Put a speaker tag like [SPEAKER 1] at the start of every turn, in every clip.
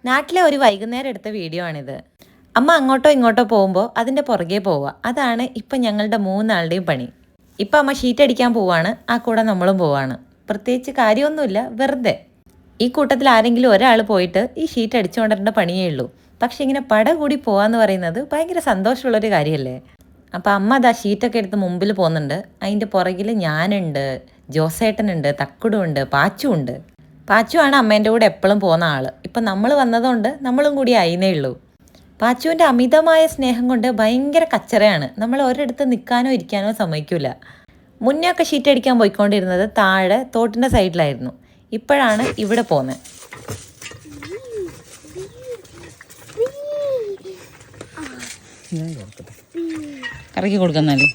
[SPEAKER 1] നാട്ടിലെ ഒരു വൈകുന്നേരം എടുത്ത വീഡിയോ ആണിത്. അമ്മ അങ്ങോട്ടോ ഇങ്ങോട്ടോ പോകുമ്പോൾ അതിൻ്റെ പുറകെ പോവുക. അതാണ് ഇപ്പം ഞങ്ങളുടെ മൂന്നാളുടെയും പണി. ഇപ്പം അമ്മ ഷീറ്റ് അടിക്കാൻ പോവാണ്, ആ കൂടെ നമ്മളും പോവാണ്. പ്രത്യേകിച്ച് കാര്യമൊന്നുമില്ല, വെറുതെ. ഈ കൂട്ടത്തിൽ ആരെങ്കിലും ഒരാൾ പോയിട്ട് ഈ ഷീറ്റ് അടിച്ചുകൊണ്ടിരേണ്ട പണിയേ ഉള്ളൂ. പക്ഷെ ഇങ്ങനെ പട കൂടി പോവാന്ന് പറയുന്നത് ഭയങ്കര സന്തോഷമുള്ളൊരു കാര്യമല്ലേ. അപ്പം അമ്മ അതാ ഷീറ്റൊക്കെ എടുത്ത് മുമ്പിൽ പോകുന്നുണ്ട്. അതിൻ്റെ പുറകിൽ ഞാനുണ്ട്, ജോസേട്ടനുണ്ട്, തക്കുടുണ്ട്, പാച്ചുണ്ട്. പാച്ചുവാണ് അമ്മേൻ്റെ കൂടെ എപ്പോഴും പോകുന്ന ആൾ. ഇപ്പം നമ്മൾ വന്നതുകൊണ്ട് നമ്മളും കൂടി ആയിന്നേ ഉള്ളൂ. പാച്ചുവിൻ്റെ അമിതമായ സ്നേഹം കൊണ്ട് ഭയങ്കര കച്ചറയാണ്. നമ്മൾ ഒരിടത്ത് നിൽക്കാനോ ഇരിക്കാനോ സമ്മതിക്കില്ല. മുന്നേ ഒക്കെ ഷീറ്റ് അടിക്കാൻ പോയിക്കൊണ്ടിരുന്നത് താഴെ തോട്ടിൻ്റെ സൈഡിലായിരുന്നു. ഇപ്പോഴാണ് ഇവിടെ പോകുന്നത്.
[SPEAKER 2] കറക്കി കൊടുക്കുന്നാലും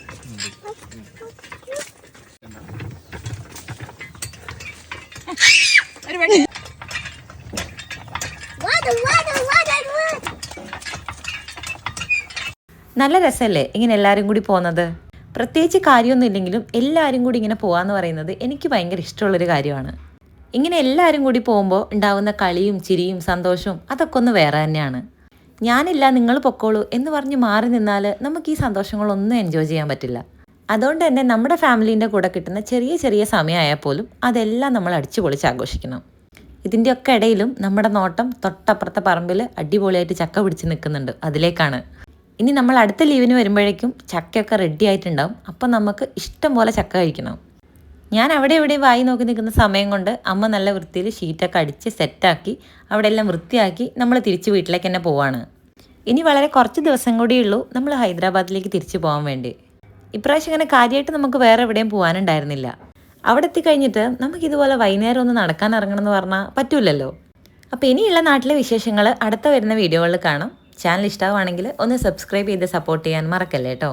[SPEAKER 1] നല്ല രസമല്ലേ ഇങ്ങനെ എല്ലാവരും കൂടി പോകുന്നത്. പ്രത്യേകിച്ച് കാര്യമൊന്നും ഇല്ലെങ്കിലും എല്ലാവരും കൂടി ഇങ്ങനെ പോകാമെന്ന് പറയുന്നത് എനിക്ക് ഭയങ്കര ഇഷ്ടമുള്ളൊരു കാര്യമാണ്. ഇങ്ങനെ എല്ലാവരും കൂടി പോകുമ്പോൾ ഉണ്ടാകുന്ന കളിയും ചിരിയും സന്തോഷവും അതൊക്കെ ഒന്ന് വേറെ തന്നെയാണ്. ഞാനില്ല നിങ്ങൾ പൊക്കോളൂ എന്ന് പറഞ്ഞ് മാറി നിന്നാൽ നമുക്ക് ഈ സന്തോഷങ്ങളൊന്നും എൻജോയ് ചെയ്യാൻ പറ്റില്ല. അതുകൊണ്ട് തന്നെ നമ്മുടെ ഫാമിലീൻ്റെ കൂടെ കിട്ടുന്ന ചെറിയ ചെറിയ സമയമായാൽ പോലും അതെല്ലാം നമ്മൾ അടിച്ചു പൊളിച്ച് ആഘോഷിക്കണം. ഇതിൻ്റെയൊക്കെ ഇടയിലും നമ്മുടെ നോട്ടം തൊട്ടപ്പുറത്തെ പറമ്പിൽ അടിപൊളിയായിട്ട് ചക്ക പിടിച്ച് നിൽക്കുന്നുണ്ട്, അതിലേക്കാണ്. ഇനി നമ്മൾ അടുത്ത ലീവിന് വരുമ്പോഴേക്കും ചക്കയൊക്കെ റെഡി ആയിട്ടുണ്ടാവും. അപ്പം നമുക്ക് ഇഷ്ടം പോലെ ചക്ക കഴിക്കണം. ഞാൻ അവിടെ എവിടെയും വായി നോക്കി നിൽക്കുന്ന സമയം കൊണ്ട് അമ്മ നല്ല വൃത്തിയിൽ ഷീറ്റൊക്കെ അടിച്ച് സെറ്റാക്കി അവിടെ എല്ലാം വൃത്തിയാക്കി നമ്മൾ തിരിച്ച് വീട്ടിലേക്ക് തന്നെ പോവാണ്. ഇനി വളരെ കുറച്ച് ദിവസം കൂടിയുള്ളൂ നമ്മൾ ഹൈദരാബാദിലേക്ക് തിരിച്ചു പോകാൻ വേണ്ടി. ഇപ്രാവശ്യം ഇങ്ങനെ കാര്യമായിട്ട് നമുക്ക് വേറെ എവിടെയും പോകാനുണ്ടായിരുന്നില്ല. അവിടെ എത്തിക്കഴിഞ്ഞിട്ട് നമുക്കിതുപോലെ വൈകുന്നേരം ഒന്ന് നടക്കാൻ ഇറങ്ങണം എന്ന് പറഞ്ഞാൽ പറ്റൂലല്ലോ. അപ്പോൾ ഇനിയുള്ള നാട്ടിലെ വിശേഷങ്ങൾ അടുത്ത വരുന്ന വീഡിയോകളിൽ കാണാം. ചാനൽ ഇഷ്ടമാണെങ്കിൽ ഒന്ന് സബ്സ്ക്രൈബ് ചെയ്ത് സപ്പോർട്ട് ചെയ്യാൻ മറക്കല്ലേ കേട്ടോ.